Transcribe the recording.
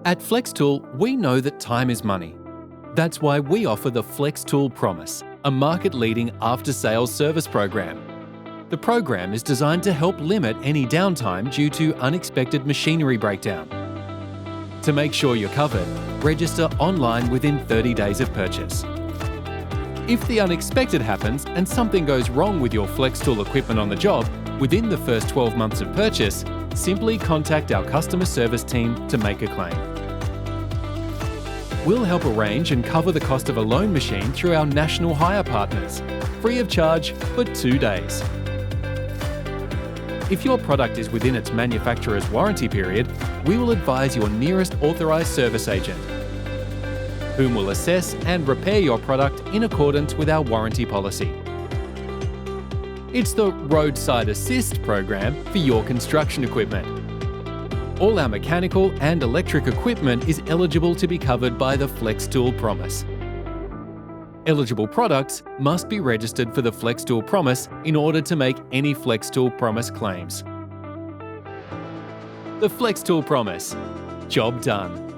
At Flextool, we know that time is money. That's why we offer the Flextool Promise, a market-leading after-sales service program. The program is designed to help limit any downtime due to unexpected machinery breakdown. To make sure you're covered, register online within 30 days of purchase. If the unexpected happens and something goes wrong with your Flextool equipment on the job within the first 12 months of purchase, simply contact our customer service team to make a claim. We'll help arrange and cover the cost of a loan machine through our national hire partners, free of charge for 2 days. If your product is within its manufacturer's warranty period, we will advise your nearest authorised service agent, whom will assess and repair your product in accordance with our warranty policy. It's the Roadside Assist program for your construction equipment. All our mechanical and electric equipment is eligible to be covered by the Flextool Promise. Eligible products must be registered for the Flextool Promise in order to make any Flextool Promise claims. The Flextool Promise. Job done.